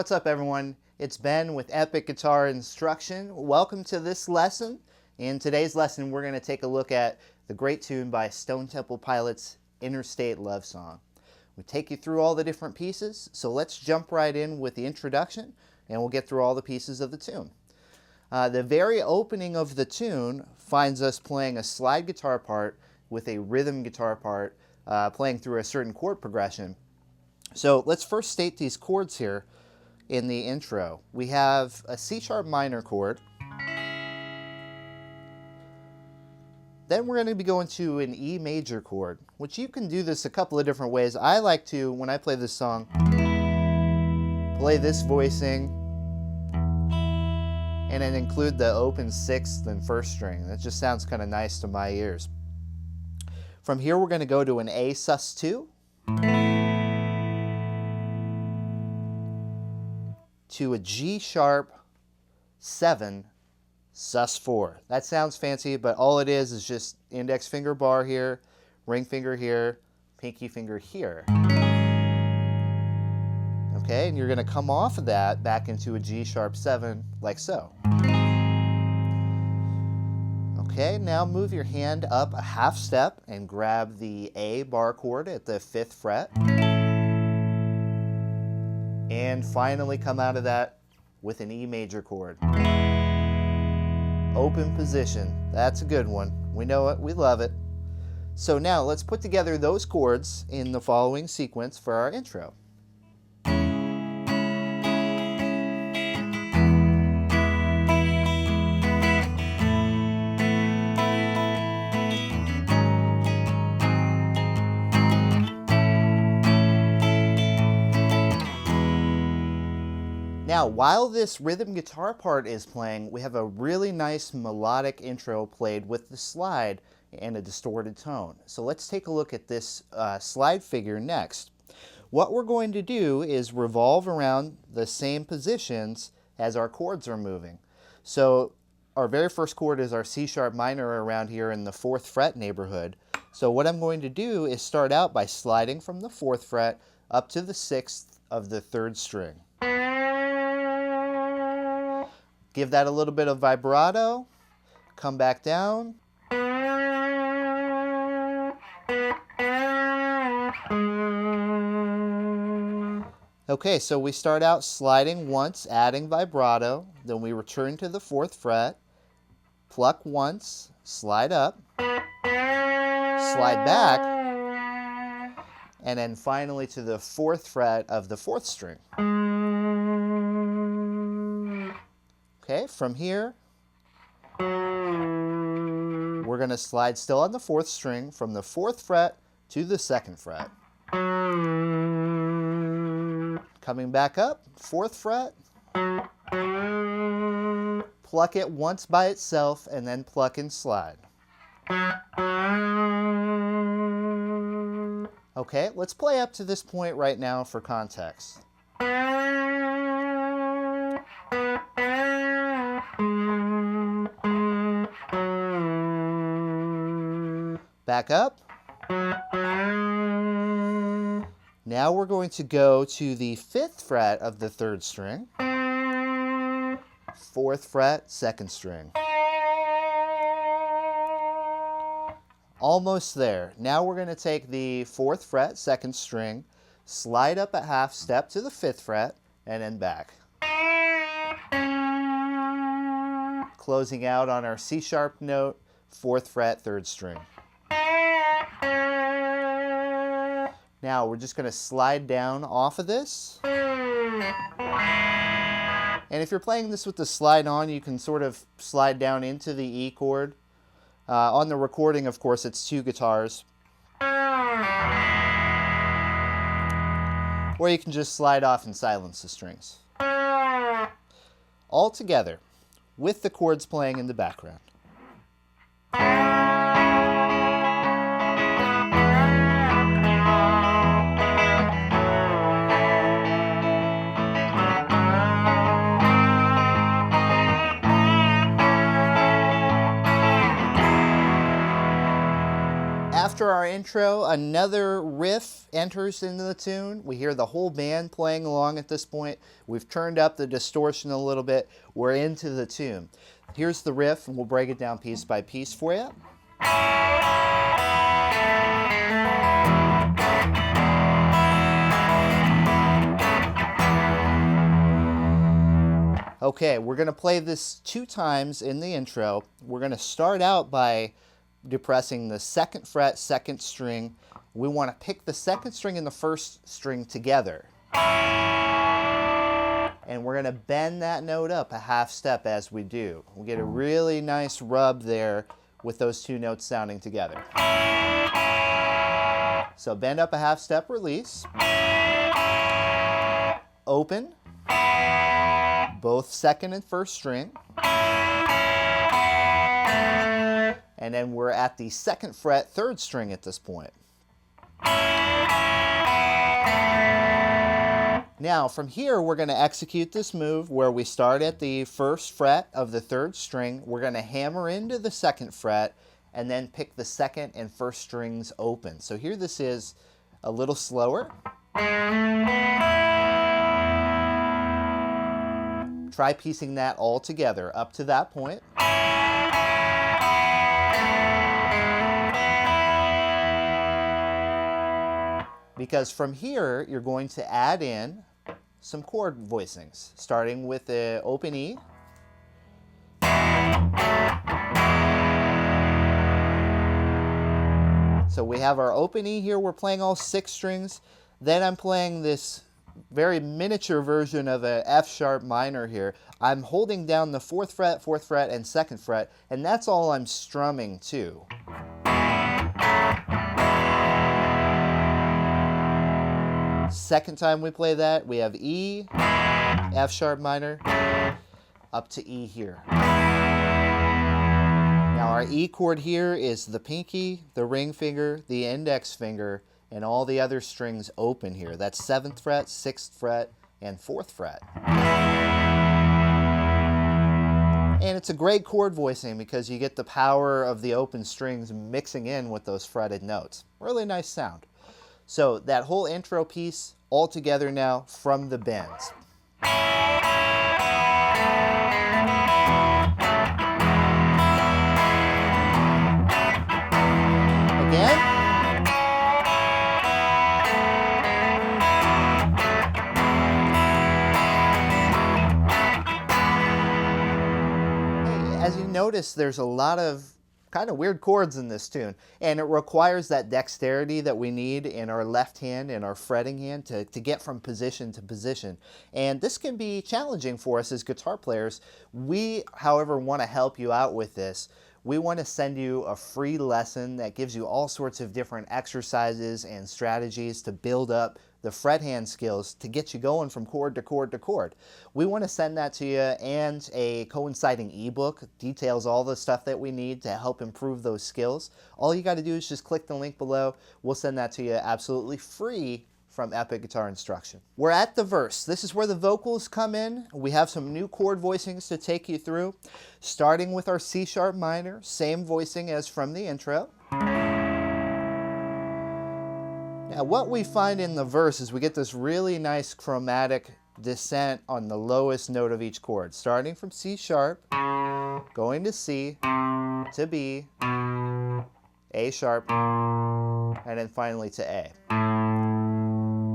what's up everyone? It's Ben with Epic Guitar Instruction. Welcome to this lesson. In today's lesson we're going to take a look at the great tune by Stone Temple Pilots' Interstate love song. We take you through all the different pieces, so let's jump right in with the introduction and we'll get through all the pieces of the tune. The very opening of the tune finds us playing a slide guitar part with a rhythm guitar part playing through a certain chord progression. So let's first state these chords here in the intro. We have a C sharp minor chord. Then we're going to be going to an E major chord, which you can do this a couple of different ways. I like to, when I play this song, play this voicing and then include the open sixth and first string. That just sounds kind of nice to my ears. From here we're going to go to an A sus2, to a G sharp 7 sus4. That sounds fancy, but all it is just index finger bar here, ring finger here, pinky finger here. Okay, and you're going to come off of that back into a G sharp 7 like so. Okay, now move your hand up a half step and grab the A bar chord at the 5th fret. And finally come out of that with an E major chord. Open position. That's a good one. We know it. We love it. So now let's put together those chords in the following sequence for our intro. Now, while this rhythm guitar part is playing, we have a really nice melodic intro played with the slide and a distorted tone. So let's take a look at this slide figure next. What we're going to do is revolve around the same positions as our chords are moving. So our very first chord is our C sharp minor around here in the 4th fret neighborhood. So what I'm going to do is start out by sliding from the 4th fret up to the 6th of the 3rd string. Give that a little bit of vibrato, come back down. Okay, so we start out sliding once, adding vibrato, then we return to the 4th fret, pluck once, slide up, slide back, and then finally to the 4th fret of the 4th string. Okay, from here, we're going to slide still on the 4th string from the 4th fret to the 2nd fret. Coming back up, 4th fret, pluck it once by itself and then pluck and slide. Okay, let's play up to this point right now for context. Back up. Now we're going to go to the 5th fret of the 3rd string, 4th fret, 2nd string. Almost there. Now we're going to take the 4th fret, 2nd string, slide up a half step to the 5th fret, and then back. Closing out on our C sharp note, 4th fret, 3rd string. Now we're just going to slide down off of this. And if you're playing this with the slide on, you can sort of slide down into the E chord. On the recording, of course, it's 2 guitars. Or you can just slide off and silence the strings. All together, with the chords playing in the background. After our intro intro, another riff enters into the tune. We hear the whole band playing along at this point. We've turned up the distortion a little bit. We're into the tune. Here's the riff, and we'll break it down piece by piece for you. Okay, we're going to play this 2 times in the intro. We're going to start out by depressing the 2nd fret, 2nd string. We want to pick the 2nd string and the 1st string together. And we're going to bend that note up a half step as we do. We'll get a really nice rub there with those 2 notes sounding together. So bend up a half step, release. Open. Both 2nd and 1st string. And then we're at the 2nd fret, 3rd string at this point. Now from here we're going to execute this move where we start at the 1st fret of the 3rd string. We're going to hammer into the 2nd fret and then pick the 2nd and 1st strings open. So here this is a little slower. Try piecing that all together up to that point. Because from here, you're going to add in some chord voicings, starting with the open E. So we have our open E here. We're playing all 6 strings. Then I'm playing this very miniature version of a F sharp minor here. I'm holding down the 4th fret, 4th fret, and 2nd fret, and that's all I'm strumming to. Second time we play that, we have E, F sharp minor, up to E here. Now our E chord here is the pinky, the ring finger, the index finger, and all the other strings open here. That's 7th fret, 6th fret, and 4th fret. And it's a great chord voicing because you get the power of the open strings mixing in with those fretted notes. Really nice sound. So that whole intro piece all together now from the bends. Again. As you notice, there's a lot of kind of weird chords in this tune, and it requires that dexterity that we need in our left hand and our fretting hand to get from position to position. And this can be challenging for us as guitar players. We, however, want to help you out with this. We want to send you a free lesson that gives you all sorts of different exercises and strategies to build up the fret hand skills to get you going from chord to chord to chord. We want to send that to you, and a coinciding ebook details all the stuff that we need to help improve those skills. All you got to do is just click the link below. We'll send that to you absolutely free from Epic Guitar Instruction. We're at the verse. This is where the vocals come in. We have some new chord voicings to take you through, starting with our C sharp minor, same voicing as from the intro. Now what we find in the verse is we get this really nice chromatic descent on the lowest note of each chord, starting from C sharp, going to C, to B, A sharp, and then finally to A.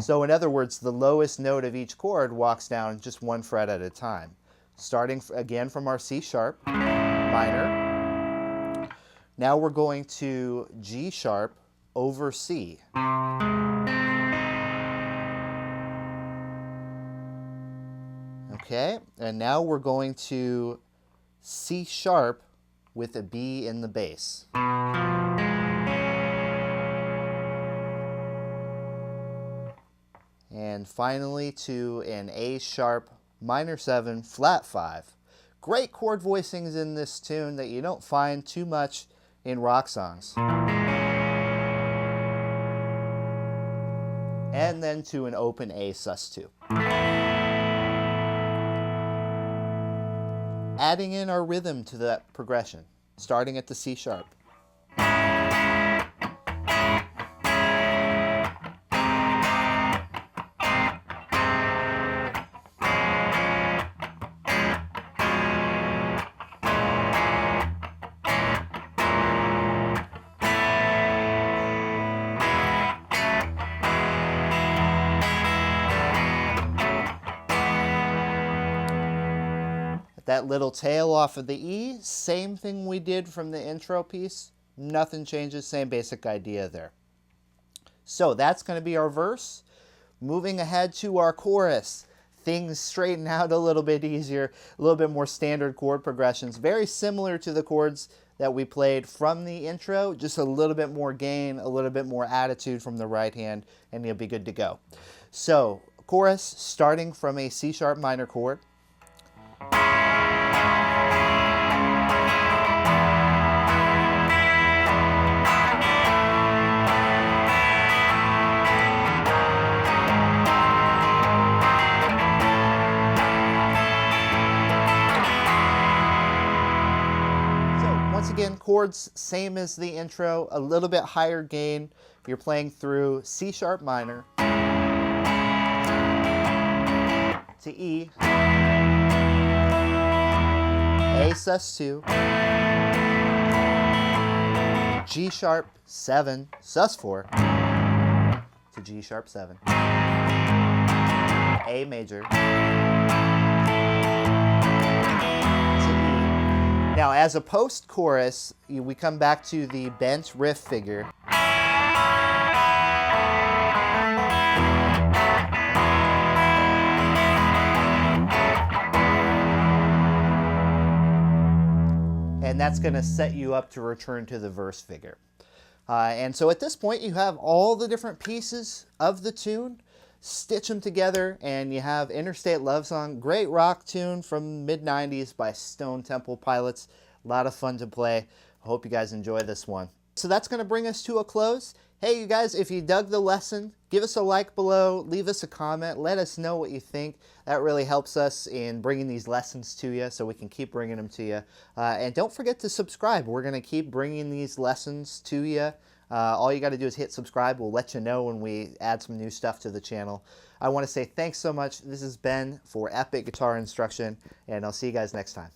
So in other words, the lowest note of each chord walks down just 1 fret at a time. Starting again from our C sharp minor. Now we're going to G sharp over C. Okay, and now we're going to C sharp with a B in the bass. And finally to an A sharp minor 7 flat 5. Great chord voicings in this tune that you don't find too much in rock songs. And then to an open A sus2. Adding in our rhythm to that progression, starting at the C sharp. That little tail off of the E, same thing we did from the intro piece. Nothing changes, same basic idea there. So that's going to be our verse. Moving ahead to our chorus, things straighten out a little bit easier, a little bit more standard chord progressions, very similar to the chords that we played from the intro, just a little bit more gain, a little bit more attitude from the right hand, and you'll be good to go. So, chorus starting from a C sharp minor chord. Again, chords same as the intro, a little bit higher gain. You're playing through C sharp minor to E, A sus2, G sharp 7 sus4 to G sharp 7, A major. Now, as a post-chorus, we come back to the bent riff figure. And that's going to set you up to return to the verse figure. And so at this point, you have all the different pieces of the tune. Stitch them together, and you have Interstate Love Song, great rock tune from mid-90s by Stone Temple Pilots. A lot of fun to play. I hope you guys enjoy this one. So that's going to bring us to a close. Hey, you guys, if you dug the lesson, give us a like below, leave us a comment, let us know what you think. That really helps us in bringing these lessons to you so we can keep bringing them to you. And don't forget to subscribe. We're going to keep bringing these lessons to you. All you got to do is hit subscribe. We'll let you know when we add some new stuff to the channel. I want to say thanks so much. This is Ben for Epic Guitar Instruction, and I'll see you guys next time.